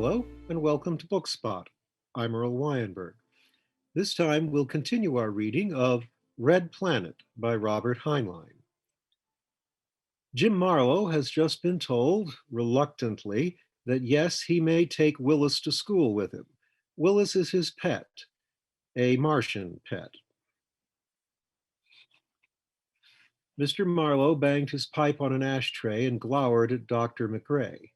Hello and welcome to Bookspot. I'm Earl Wyenberg. This time we'll continue our reading of Red Planet by Robert Heinlein. Jim Marlowe has just been told, reluctantly, that yes, he may take Willis to school with him. Willis is his pet, a Martian pet. Mr. Marlowe banged his pipe on an ashtray and glowered at Dr. McRae.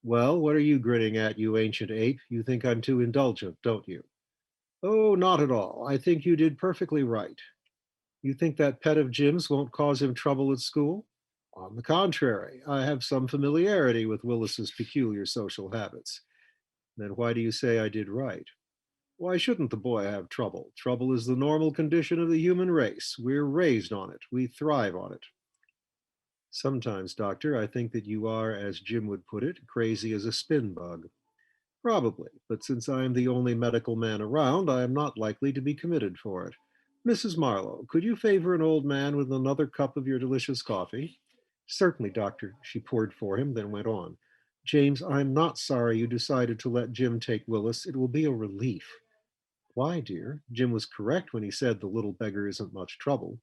Well, what are you grinning at, you ancient ape? You think I'm too indulgent, don't you? Oh, not at all. I think you did perfectly right. You think that pet of Jim's won't cause him trouble at school? On the contrary, I have some familiarity with Willis's peculiar social habits. Then why do you say I did right? Why shouldn't the boy have trouble? Trouble is the normal condition of the human race. We're raised on it. We thrive on it. Sometimes, Doctor, I think that you are, as Jim would put it, crazy as a spin bug. Probably, but since I am the only medical man around, I am not likely to be committed for it. Mrs. Marlowe, could you favor an old man with another cup of your delicious coffee? Certainly, doctor, she poured for him, then went on. James, I'm not sorry you decided to let Jim take Willis. It will be a relief. Why, dear? Jim was correct when he said the little beggar isn't much trouble.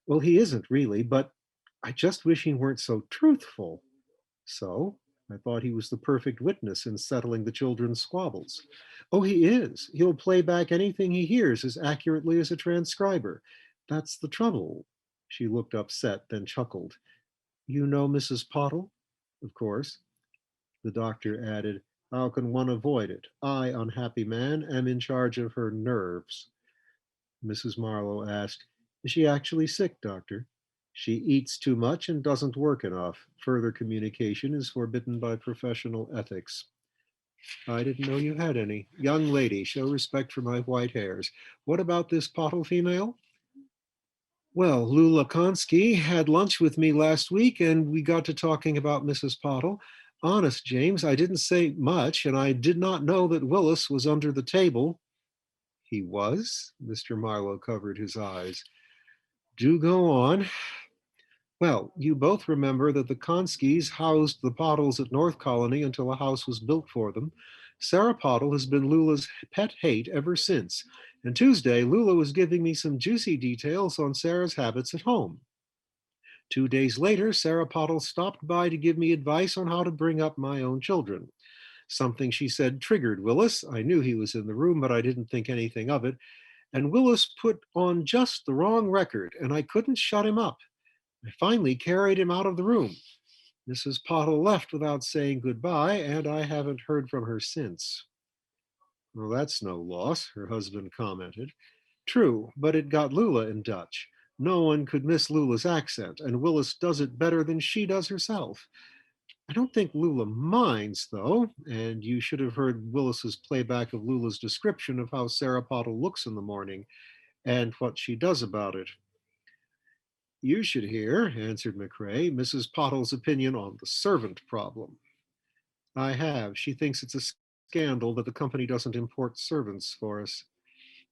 Well, he isn't really, but I just wish he weren't so truthful. So, I thought he was the perfect witness in settling the children's squabbles. Oh, he is. He'll play back anything he hears as accurately as a transcriber. That's the trouble. She looked upset, then chuckled. You know Mrs. Pottle? Of course. The doctor added, how can one avoid it? I, unhappy man, am in charge of her nerves. Mrs. Marlowe asked, is she actually sick, doctor? She eats too much and doesn't work enough. Further communication is forbidden by professional ethics. I didn't know you had any. Young lady, show respect for my white hairs. What about this Pottle female? Well, Lula Konsky had lunch with me last week and we got to talking about Mrs. Pottle. Honest, James, I didn't say much and I did not know that Willis was under the table. He was? Mr. Marlowe covered his eyes. Do go on. Well, you both remember that the Konskys housed the Pottles at North Colony until a house was built for them. Sarah Pottle has been Lula's pet hate ever since. And Tuesday, Lula was giving me some juicy details on Sarah's habits at home. 2 days later, Sarah Pottle stopped by to give me advice on how to bring up my own children. Something she said triggered Willis. I knew he was in the room, but I didn't think anything of it. And Willis put on just the wrong record, and I couldn't shut him up. I finally carried him out of the room. Mrs. Pottle left without saying goodbye, and I haven't heard from her since. Well, that's no loss, her husband commented. True, but it got Lula in Dutch. No one could miss Lula's accent, and Willis does it better than she does herself. I don't think Lula minds, though, and you should have heard Willis's playback of Lula's description of how Sarah Pottle looks in the morning and what she does about it. You should hear, answered McRae, Mrs. Pottle's opinion on the servant problem. I have. She thinks it's a scandal that the company doesn't import servants for us.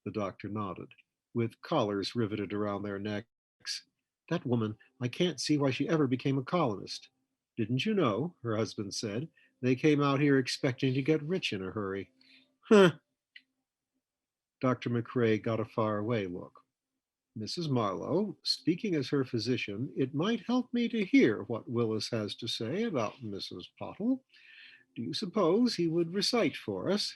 The doctor nodded, with collars riveted around their necks. That woman, I can't see why she ever became a colonist. Didn't you know, her husband said, they came out here expecting to get rich in a hurry. Huh. Dr. McRae got a faraway look. Mrs. Marlowe, speaking as her physician, it might help me to hear what Willis has to say about Mrs. Pottle. Do you suppose he would recite for us?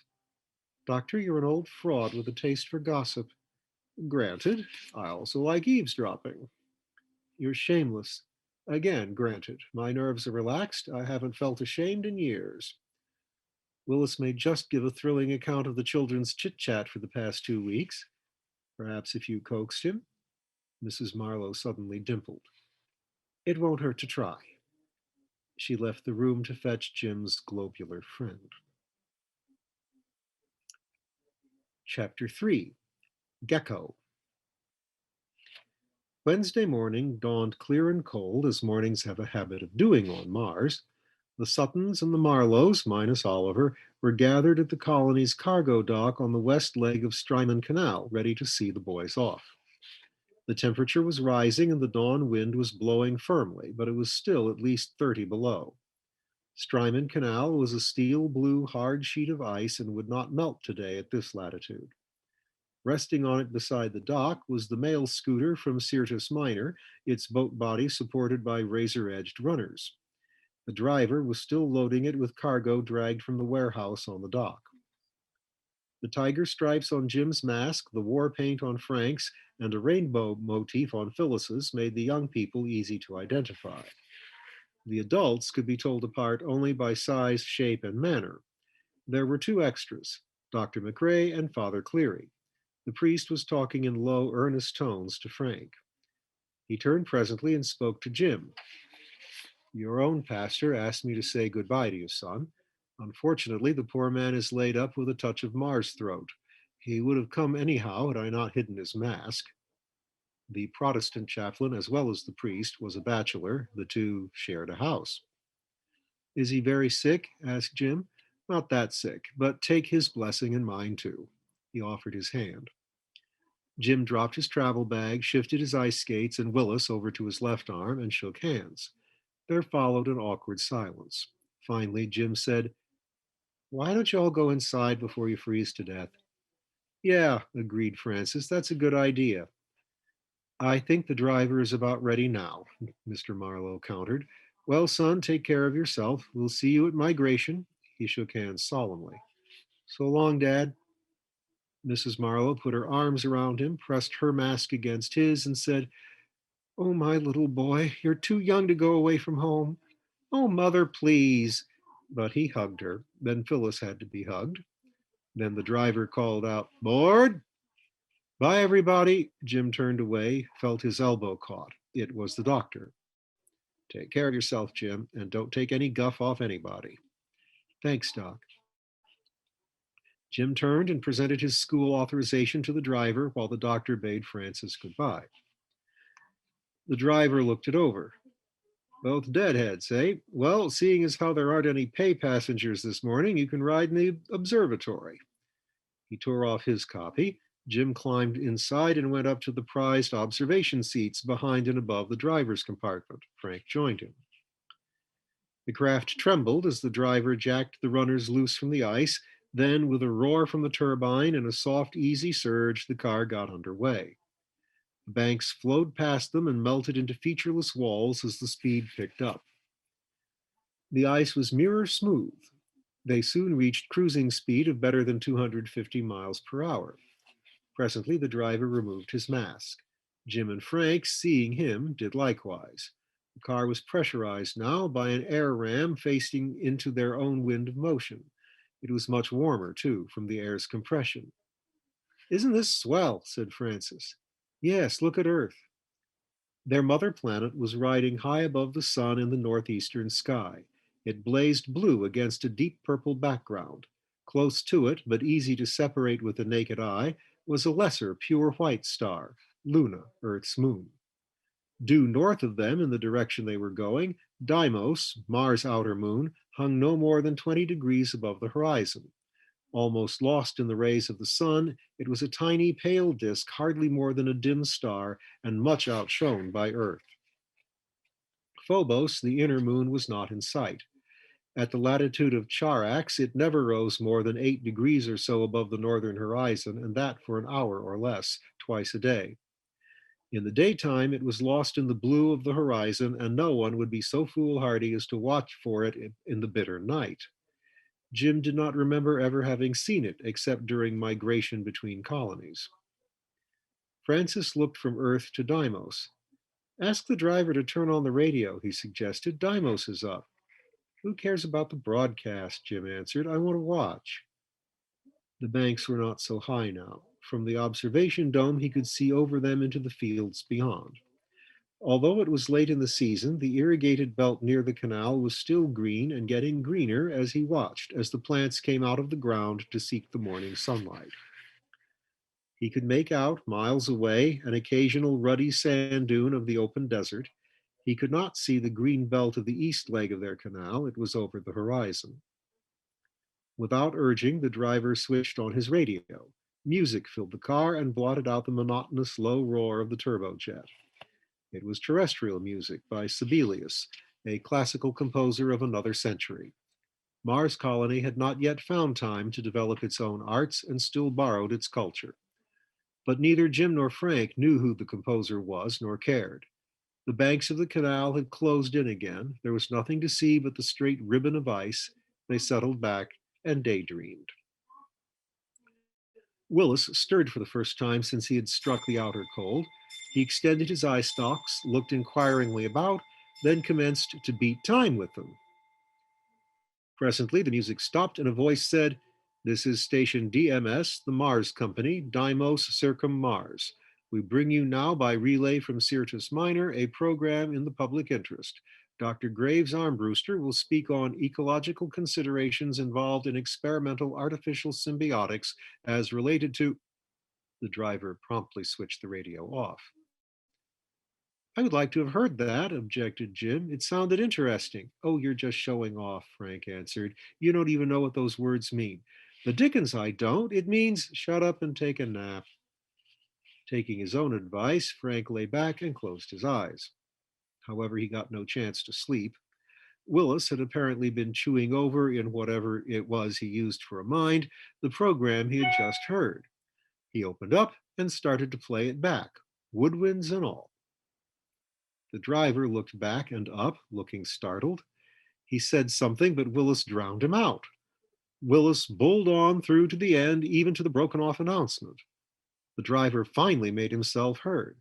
Doctor, you're an old fraud with a taste for gossip. Granted, I also like eavesdropping. You're shameless. Again, granted. My nerves are relaxed. I haven't felt ashamed in years. Willis may just give a thrilling account of the children's chit-chat for the past 2 weeks. Perhaps if you coaxed him. Mrs. Marlowe suddenly dimpled. It won't hurt to try. She left the room to fetch Jim's globular friend. Chapter 3. Gecko. Wednesday morning dawned clear and cold, as mornings have a habit of doing on Mars. The Suttons and the Marlowes, minus Oliver, were gathered at the colony's cargo dock on the west leg of Strymon Canal, ready to see the boys off. The temperature was rising and the dawn wind was blowing firmly, but it was still at least 30 below. Strymon Canal was a steel blue hard sheet of ice and would not melt today at this latitude. Resting on it beside the dock was the mail scooter from Syrtis Minor, its boat body supported by razor-edged runners. The driver was still loading it with cargo dragged from the warehouse on the dock. The tiger stripes on Jim's mask, the war paint on Frank's, and a rainbow motif on Phyllis's made the young people easy to identify. The adults could be told apart only by size, shape, and manner. There were two extras, Dr. McRae and Father Cleary. The priest was talking in low, earnest tones to Frank. He turned presently and spoke to Jim. Your own pastor asked me to say goodbye to you, son. Unfortunately, the poor man is laid up with a touch of Mars throat. He would have come anyhow had I not hidden his mask. The Protestant chaplain, as well as the priest, was a bachelor. The two shared a house. Is he very sick? Asked Jim. Not that sick, but take his blessing and mine too. He offered his hand. Jim dropped his travel bag, shifted his ice skates and Willis over to his left arm, and shook hands. There followed an awkward silence. Finally, Jim said, Why don't you all go inside before you freeze to death? Yeah, agreed Francis. That's a good idea. I think the driver is about ready now, Mr. Marlowe countered. Well, son, take care of yourself. We'll see you at migration. He shook hands solemnly. So long, Dad. Mrs. Marlowe put her arms around him, pressed her mask against his, and said, Oh, my little boy, you're too young to go away from home. Oh, mother, please. But he hugged her. Then Phyllis had to be hugged. Then the driver called out, Board! Bye, everybody. Jim turned away, felt his elbow caught. It was the doctor. Take care of yourself, Jim, and don't take any guff off anybody. Thanks, Doc. Jim turned and presented his school authorization to the driver while the doctor bade Francis goodbye. The driver looked it over. Both deadheads, eh? Well, seeing as how there aren't any pay passengers this morning, you can ride in the observatory. He tore off his copy. Jim climbed inside and went up to the prized observation seats behind and above the driver's compartment. Frank joined him. The craft trembled as the driver jacked the runners loose from the ice. Then, with a roar from the turbine and a soft, easy surge, the car got underway. The banks flowed past them and melted into featureless walls as the speed picked up. The ice was mirror smooth. They soon reached cruising speed of better than 250 miles per hour. Presently, the driver removed his mask. Jim and Frank, seeing him, did likewise. The car was pressurized now by an air ram facing into their own wind of motion. It was much warmer, too, from the air's compression. Isn't this swell? Said Francis. Yes, look at Earth. Their mother planet was riding high above the sun in the northeastern sky. It blazed blue against a deep purple background. Close to it, but easy to separate with the naked eye, was a lesser pure white star, Luna, Earth's moon. Due north of them in the direction they were going, Deimos, Mars' outer moon, hung no more than 20 degrees above the horizon. Almost lost in the rays of the sun, it was a tiny pale disk, hardly more than a dim star, and much outshone by Earth. Phobos, the inner moon, was not in sight. At the latitude of Charax, it never rose more than 8 degrees or so above the northern horizon, and that for an hour or less, twice a day. In the daytime, it was lost in the blue of the horizon, and no one would be so foolhardy as to watch for it in the bitter night. Jim did not remember ever having seen it, except during migration between colonies. Francis looked from Earth to Deimos. Ask the driver to turn on the radio, he suggested. Deimos is up. Who cares about the broadcast? Jim answered. I want to watch. The banks were not so high now. From the observation dome, he could see over them into the fields beyond. Although it was late in the season, the irrigated belt near the canal was still green and getting greener as he watched, as the plants came out of the ground to seek the morning sunlight. He could make out, miles away, an occasional ruddy sand dune of the open desert. He could not see the green belt of the east leg of their canal. It was over the horizon. Without urging, the driver switched on his radio. Music filled the car and blotted out the monotonous low roar of the turbojet. It was terrestrial music by Sibelius, a classical composer of another century. Mars Colony had not yet found time to develop its own arts and still borrowed its culture. But neither Jim nor Frank knew who the composer was nor cared. The banks of the canal had closed in again. There was nothing to see but the straight ribbon of ice. They settled back and daydreamed. Willis stirred for the first time since he had struck the outer cold. He extended his eye stalks, looked inquiringly about, then commenced to beat time with them. Presently, the music stopped and a voice said, "This is station DMS, the Mars Company, Dimos Circum Mars. We bring you now by relay from Syrtis Minor a program in the public interest. Dr. Graves Armbruster will speak on ecological considerations involved in experimental artificial symbiotics as related to." The driver promptly switched the radio off. "I would like to have heard that," objected Jim. "It sounded interesting." "Oh, you're just showing off," Frank answered. "You don't even know what those words mean." "The dickens I don't. It means shut up and take a nap." Taking his own advice, Frank lay back and closed his eyes. However, he got no chance to sleep. Willis had apparently been chewing over, in whatever it was he used for a mind, the program he had just heard. He opened up and started to play it back, woodwinds and all. The driver looked back and up, looking startled. He said something, but Willis drowned him out. Willis bowled on through to the end, even to the broken off announcement. The driver finally made himself heard.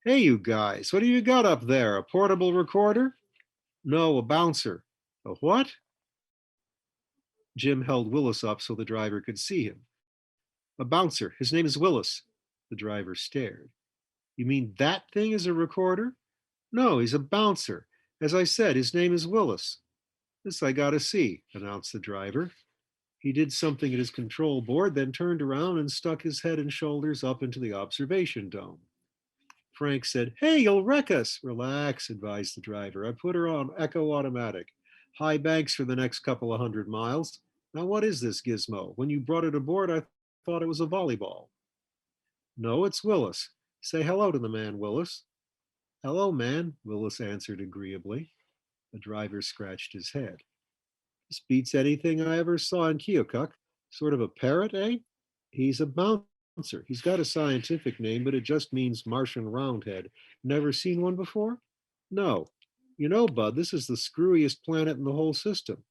"Hey, you guys, what do you got up there? A portable recorder?" "No, a bouncer." "A what?" Jim held Willis up so the driver could see him. "A bouncer. His name is Willis." The driver stared. "You mean that thing is a recorder?" "No, he's a bouncer. As I said, his name is Willis." "This I gotta see," announced the driver. He did something at his control board, then turned around and stuck his head and shoulders up into the observation dome. Frank said, "Hey, you'll wreck us." "Relax," advised the driver. "I put her on Echo Automatic. High banks for the next couple of 100 miles. Now, what is this gizmo? When you brought it aboard, I thought it was a volleyball." "No, it's Willis. Say hello to the man, Willis." "Hello, man," Willis answered agreeably. The driver scratched his head. "This beats anything I ever saw in Keokuk. Sort of a parrot, eh?" "He's a bouncer. He's got a scientific name, but it just means Martian roundhead. Never seen one before?" "No. You know, Bud, this is the screwiest planet in the whole system."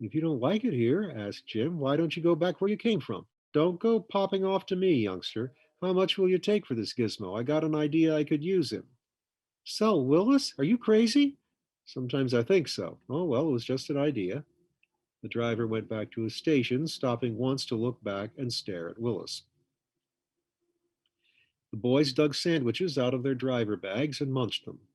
"If you don't like it here," asked Jim, "why don't you go back where you came from? Don't go popping off to me, youngster. How much will you take for this gizmo? I got an idea I could use him." "Sell Willis? Are you crazy?" "Sometimes I think so." "Oh, well, it was just an idea." The driver went back to his station, stopping once to look back and stare at Willis. The boys dug sandwiches out of their driver bags and munched them.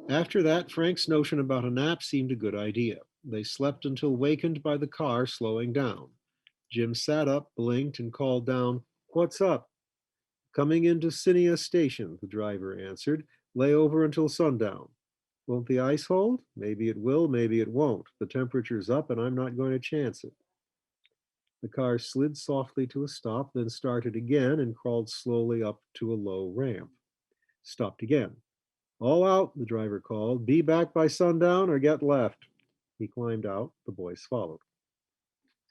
After that, Frank's notion about a nap seemed a good idea. They slept until wakened by the car slowing down. Jim sat up, blinked, and called down, "What's up?" "Coming into Sinia station," the driver answered. "Lay over until sundown." "Won't the ice hold?" "Maybe it will, maybe it won't. The temperature's up and I'm not going to chance it." The car slid softly to a stop, then started again and crawled slowly up to a low ramp. Stopped again. "All out," the driver called. "Be back by sundown or get left." He climbed out. The boys followed.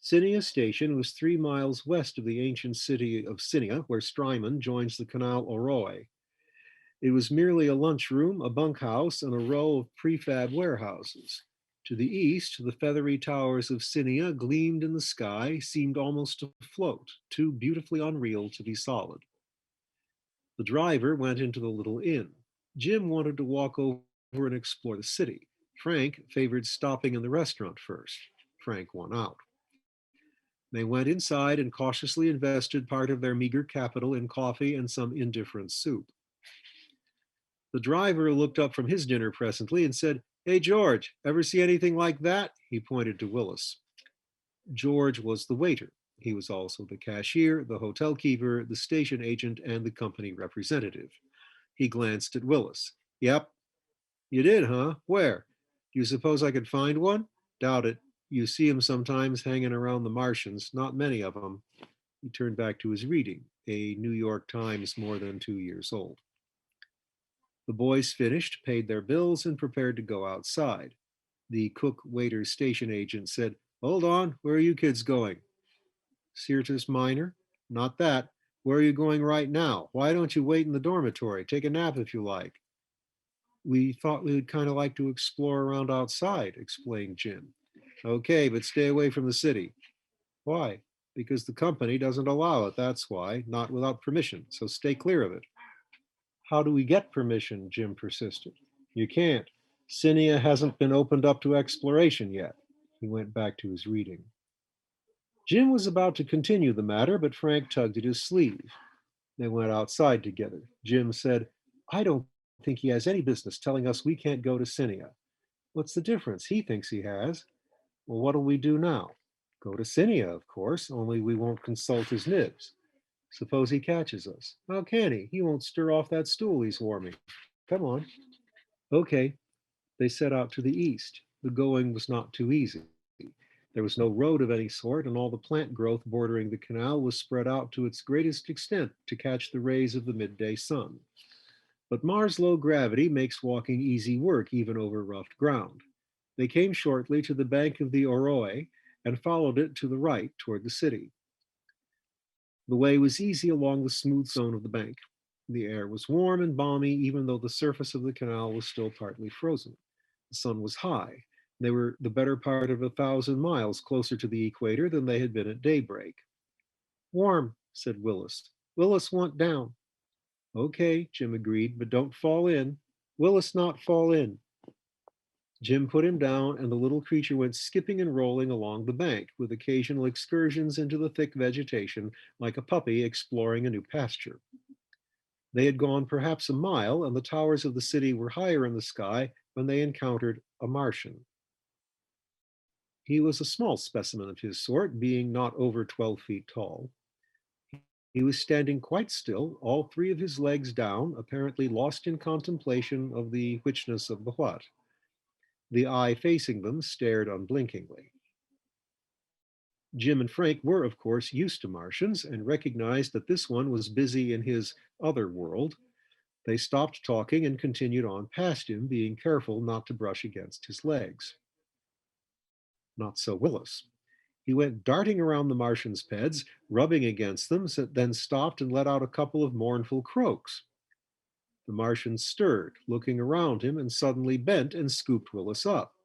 Sinia Station was 3 miles west of the ancient city of Sinia, where Strymon joins the Canal Oroy. It was merely a lunchroom, a bunkhouse, and a row of prefab warehouses. To the east, the feathery towers of Sinia gleamed in the sky, seemed almost to float, too beautifully unreal to be solid. The driver went into the little inn. Jim wanted to walk over and explore the city. Frank favored stopping in the restaurant first. Frank won out. They went inside and cautiously invested part of their meager capital in coffee and some indifferent soup. The driver looked up from his dinner presently and said, "Hey, George, ever see anything like that?" He pointed to Willis. George was the waiter. He was also the cashier, the hotel keeper, the station agent, and the company representative. He glanced at Willis. "Yep." "You did, huh? Where? Do you suppose I could find one?" "Doubt it. You see 'em sometimes hanging around the Martians, not many of 'em." He turned back to his reading, a New York Times more than 2 years old. The boys finished, paid their bills, and prepared to go outside. The cook waiter station agent said, "Hold on, where are you kids going?" Syrtis Minor, "Not that. Where are you going right now? Why don't you wait in the dormitory? Take a nap if you like." "We thought we would kind of like to explore around outside," explained Jim. "Okay, but stay away from the city." "Why?" "Because the company doesn't allow it, that's why, not without permission, so stay clear of it." "How do we get permission?" Jim persisted. "You can't. Sinia hasn't been opened up to exploration yet." He went back to his reading. Jim was about to continue the matter, but Frank tugged at his sleeve. They went outside together. Jim said, "I don't think he has any business telling us we can't go to Sinia." "What's the difference? He thinks he has." "Well, what'll we do now?" "Go to Sinia, of course, only we won't consult his nibs." "Suppose he catches us." "How can he? He won't stir off that stool he's warming. Come on." Okay, they set out to the east. The going was not too easy. There was no road of any sort, and all the plant growth bordering the canal was spread out to its greatest extent to catch the rays of the midday sun. But Mars' low gravity makes walking easy work even over rough ground. They came shortly to the bank of the Oroy and followed it to the right toward the city. The way was easy along the smooth stone of the bank. The air was warm and balmy, even though the surface of the canal was still partly frozen. The sun was high. They were the better part of 1,000 miles closer to the equator than they had been at daybreak. "Warm," said Willis. "Willis want down." "Okay," Jim agreed, "but don't fall in." "Willis not fall in." Jim put him down, and the little creature went skipping and rolling along the bank, with occasional excursions into the thick vegetation, like a puppy exploring a new pasture. They had gone perhaps a mile, and the towers of the city were higher in the sky when they encountered a Martian. He was a small specimen of his sort, being not over 12 feet tall. He was standing quite still, all three of his legs down, apparently lost in contemplation of the whichness of the what. The eye facing them stared unblinkingly. Jim and Frank were, of course, used to Martians and recognized that this one was busy in his other world. They stopped talking and continued on past him, being careful not to brush against his legs. Not so Willis. He went darting around the Martians' beds, rubbing against them, then stopped and let out a couple of mournful croaks. The Martian stirred, looking around him, and suddenly bent and scooped Willis up.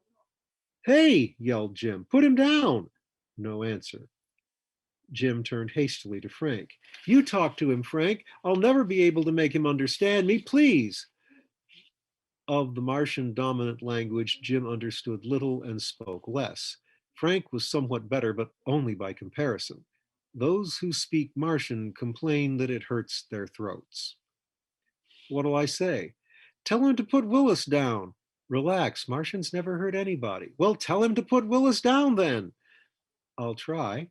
"Hey!" yelled Jim. "Put him down!" No answer. Jim turned hastily to Frank. "You talk to him, Frank. I'll never be able to make him understand me. Please." Of the Martian dominant language, Jim understood little and spoke less. Frank was somewhat better, but only by comparison. Those who speak Martian complain that it hurts their throats. "What'll I say?" "Tell him to put Willis down." "Relax, Martians never hurt anybody." "Well, tell him to put Willis down then." "I'll try."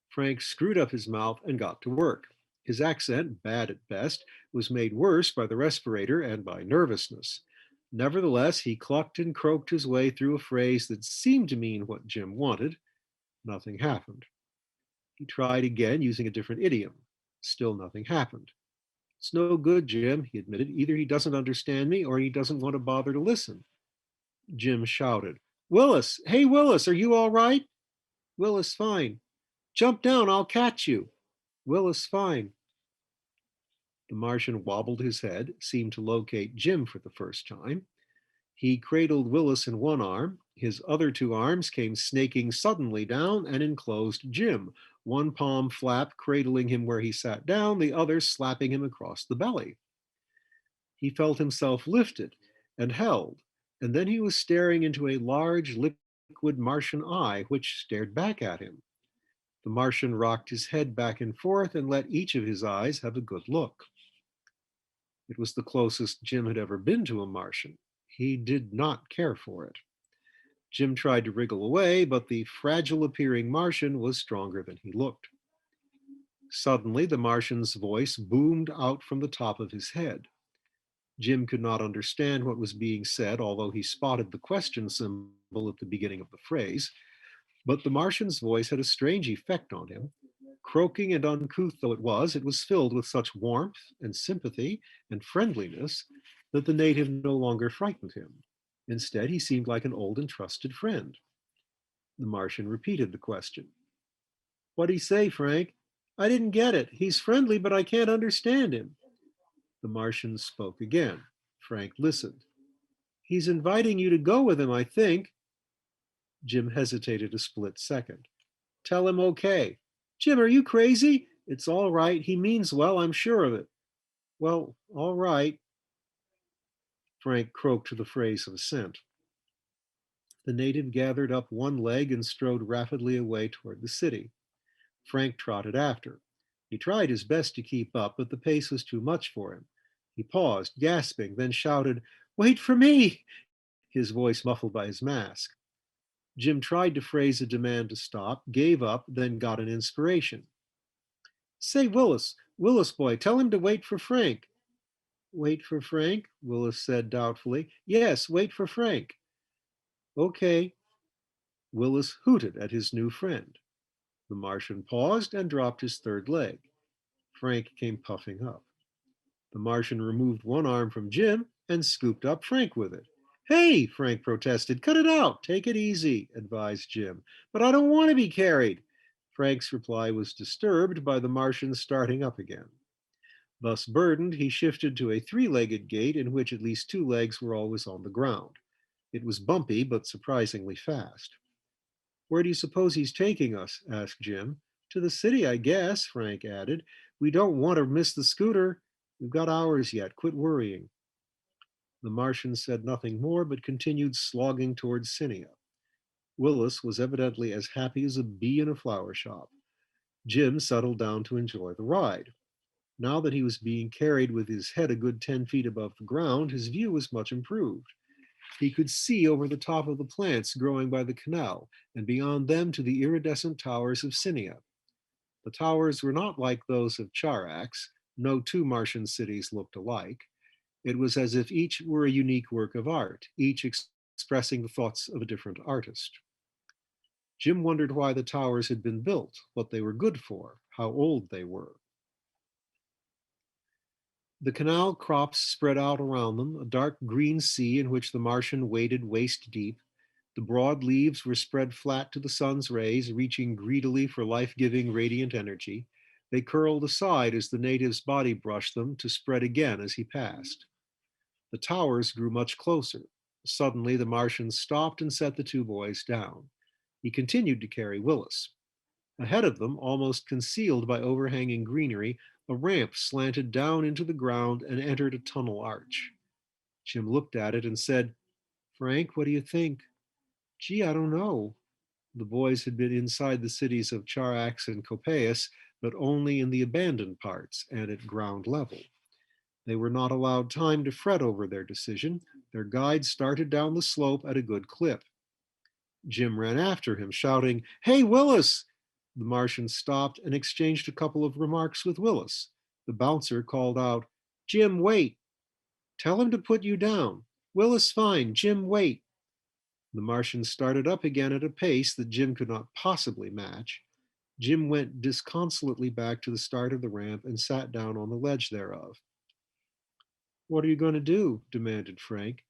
Frank screwed up his mouth and got to work. His accent, bad at best, was made worse by the respirator and by nervousness. Nevertheless, he clucked and croaked his way through a phrase that seemed to mean what Jim wanted. Nothing happened. He tried again using a different idiom. Still nothing happened. "It's no good, Jim," he admitted. "Either he doesn't understand me or he doesn't want to bother to listen." Jim shouted, "Willis! Hey, Willis, are you all right?" "Willis, fine." "Jump down, I'll catch you." "Willis, fine." The Martian wobbled his head, seemed to locate Jim for the first time. He cradled Willis in one arm. His other two arms came snaking suddenly down and enclosed Jim, one palm flap cradling him where he sat down, the other slapping him across the belly. He felt himself lifted and held, and then he was staring into a large liquid Martian eye which stared back at him. The Martian rocked his head back and forth and let each of his eyes have a good look. It was the closest Jim had ever been to a Martian. He did not care for it. Jim tried to wriggle away, but the fragile appearing Martian was stronger than he looked. Suddenly, the Martian's voice boomed out from the top of his head. Jim could not understand what was being said, although he spotted the question symbol at the beginning of the phrase. But the Martian's voice had a strange effect on him. Croaking and uncouth though it was filled with such warmth and sympathy and friendliness that the native no longer frightened him. Instead, he seemed like an old and trusted friend. The Martian repeated the question. What'd he say, Frank? I didn't get it. He's friendly, but I can't understand him. The Martian spoke again. Frank listened. He's inviting you to go with him, I think. Jim hesitated a split second. Tell him okay. Jim, are you crazy? It's all right. He means well, I'm sure of it. Well, all right. Frank croaked the phrase of assent. The native gathered up one leg and strode rapidly away toward the city. Frank trotted after. He tried his best to keep up, but the pace was too much for him. He paused, gasping, then shouted, Wait for me! His voice muffled by his mask. Jim tried to phrase a demand to stop, gave up, then got an inspiration. Say, Willis boy, tell him to wait for Frank. Wait for Frank? Willis said doubtfully. Yes, wait for Frank. Okay. Willis hooted at his new friend. The Martian paused and dropped his third leg. Frank came puffing up. The Martian removed one arm from Jim and scooped up Frank with it. Hey, Frank protested. Cut it out. Take it easy, advised Jim. But I don't want to be carried. Frank's reply was disturbed by the Martian starting up again. Thus burdened, he shifted to a three-legged gait in which at least two legs were always on the ground. It was bumpy, but surprisingly fast. Where do you suppose he's taking us? Asked Jim. To the city, I guess, Frank added. We don't want to miss the scooter. We've got hours yet. Quit worrying. The Martian said nothing more, but continued slogging towards Sinia. Willis was evidently as happy as a bee in a flower shop. Jim settled down to enjoy the ride. Now that he was being carried with his head a good 10 feet above the ground, his view was much improved. He could see over the top of the plants growing by the canal, and beyond them to the iridescent towers of Sinia. The towers were not like those of Charax. No two Martian cities looked alike. It was as if each were a unique work of art, each expressing the thoughts of a different artist. Jim wondered why the towers had been built, what they were good for, how old they were. The canal crops spread out around them, a dark green sea in which the Martian waded waist deep. The broad leaves were spread flat to the sun's rays, reaching greedily for life-giving radiant energy. They curled aside as the native's body brushed them, to spread again as he passed. The towers grew much closer. Suddenly, the Martian stopped and set the two boys down. He continued to carry Willis. Ahead of them, almost concealed by overhanging greenery, a ramp slanted down into the ground and entered a tunnel arch. Jim looked at it and said, Frank, what do you think? Gee, I don't know. The boys had been inside the cities of Charax and Copaeus, but only in the abandoned parts and at ground level. They were not allowed time to fret over their decision. Their guide started down the slope at a good clip. Jim ran after him, shouting, Hey, Willis! The Martian stopped and exchanged a couple of remarks with Willis. The bouncer called out, Jim, wait. Tell him to put you down. Willis, fine. Jim, wait. The Martian started up again at a pace that Jim could not possibly match. Jim went disconsolately back to the start of the ramp and sat down on the ledge thereof. What are you going to do? Demanded Frank.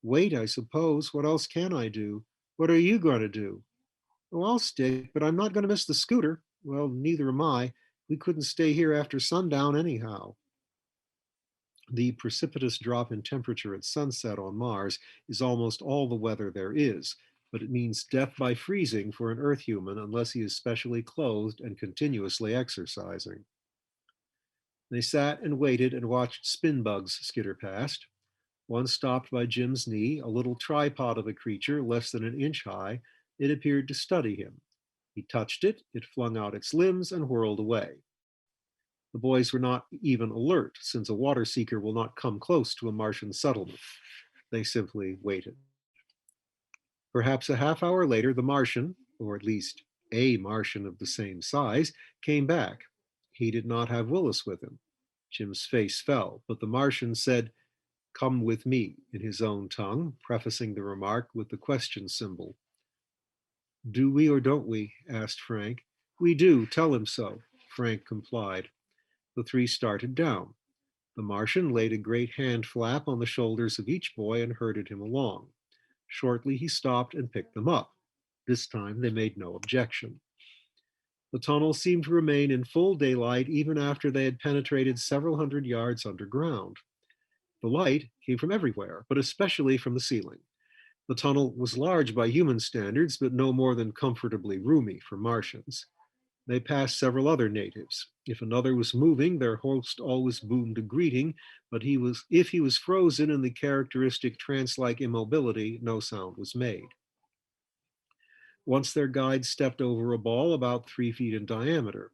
Wait, I suppose. What else can I do? What are you going to do? Oh, I'll stick, but I'm not going to miss the scooter. Well, neither am I. We couldn't stay here after sundown anyhow. The precipitous drop in temperature at sunset on Mars is almost all the weather there is, but it means death by freezing for an Earth human unless he is specially clothed and continuously exercising. They sat and waited and watched spin bugs skitter past. One stopped by Jim's knee, a little tripod of a creature less than an inch high. It appeared to study him. He touched it, it flung out its limbs and whirled away. The boys were not even alert, since a water seeker will not come close to a Martian settlement. They simply waited. Perhaps a half hour later, the Martian, or at least a Martian of the same size, came back. He did not have Willis with him. Jim's face fell, but the Martian said, Come with me, in his own tongue, prefacing the remark with the question symbol. Do we or don't we? Asked Frank. We do, tell him so. Frank complied. The three started down. The Martian laid a great hand flap on the shoulders of each boy and herded him along. Shortly, he stopped and picked them up. This time, they made no objection. The tunnel seemed to remain in full daylight even after they had penetrated several hundred yards underground. The light came from everywhere, but especially from the ceiling. The tunnel was large by human standards, but no more than comfortably roomy for Martians. They passed several other natives. If another was moving, their host always boomed a greeting, but if he was frozen in the characteristic trance-like immobility, no sound was made. Once their guide stepped over a ball about 3 feet in diameter.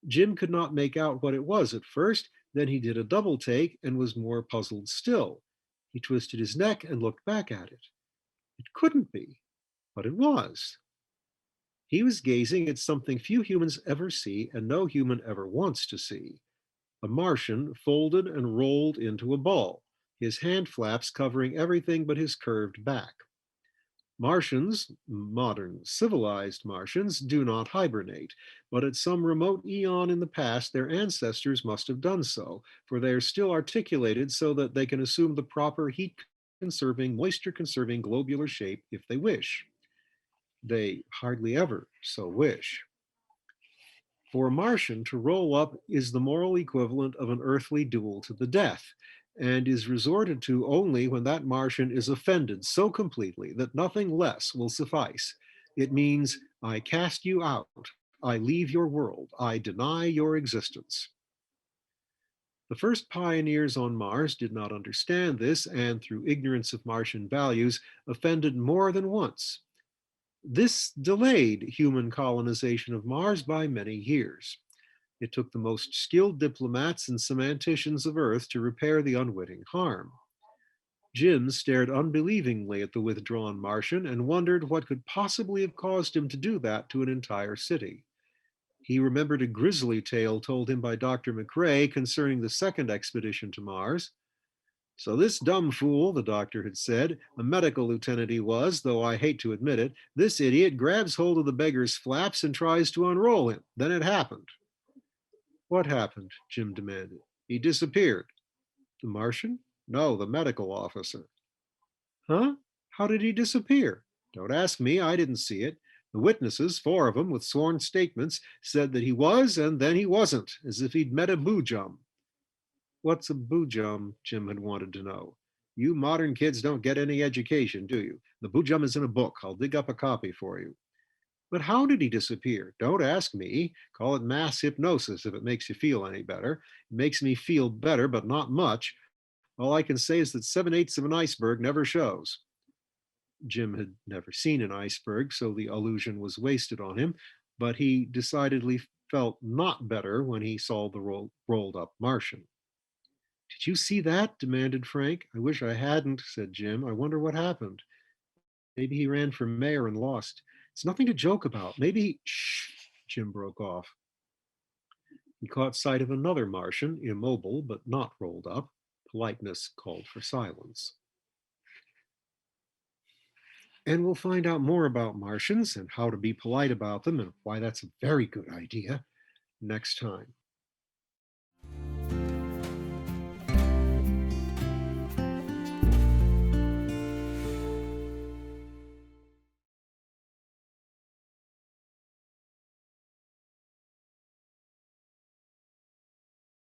Jim could not make out what it was at first, then he did a double take and was more puzzled still. He twisted his neck and looked back at it. It couldn't be, but it was. He was gazing at something few humans ever see and no human ever wants to see. A Martian folded and rolled into a ball, his hand flaps covering everything but his curved back. Martians, modern civilized Martians, do not hibernate, but at some remote eon in the past, their ancestors must have done so, for they are still articulated so that they can assume the proper heat conserving, moisture conserving globular shape if they wish. They hardly ever so wish. For a Martian, to roll up is the moral equivalent of an earthly duel to the death, and is resorted to only when that Martian is offended so completely that nothing less will suffice. It means, I cast you out, I leave your world, I deny your existence. The first pioneers on Mars did not understand this, and through ignorance of Martian values, offended more than once. This delayed human colonization of Mars by many years. It took the most skilled diplomats and semanticians of Earth to repair the unwitting harm. Jim stared unbelievingly at the withdrawn Martian and wondered what could possibly have caused him to do that to an entire city. He remembered a grisly tale told him by Dr. McRae concerning the second expedition to Mars. So this dumb fool, the doctor had said, a medical lieutenant he was, though I hate to admit it, this idiot grabs hold of the beggar's flaps and tries to unroll him. Then it happened. What happened? Jim demanded. He disappeared. The Martian? No, the medical officer. Huh? How did he disappear? Don't ask me, I didn't see it. The witnesses, 4 of them with sworn statements, said that he was and then he wasn't, as if he'd met a boojum. What's a boojum? Jim had wanted to know. You modern kids don't get any education, do you? The boojum is in a book. I'll dig up a copy for you. But how did he disappear? Don't ask me. Call it mass hypnosis if it makes you feel any better. It makes me feel better, but not much. All I can say is that 7/8 of an iceberg never shows. Jim had never seen an iceberg, so the illusion was wasted on him, but he decidedly felt not better when he saw the rolled up Martian. Did you see that? Demanded Frank. I wish I hadn't, said Jim. I wonder what happened. Maybe he ran for mayor and lost. It's nothing to joke about. Maybe, shh, Jim broke off. He caught sight of another Martian, immobile but not rolled up. Politeness called for silence. And we'll find out more about Martians and how to be polite about them and why that's a very good idea next time.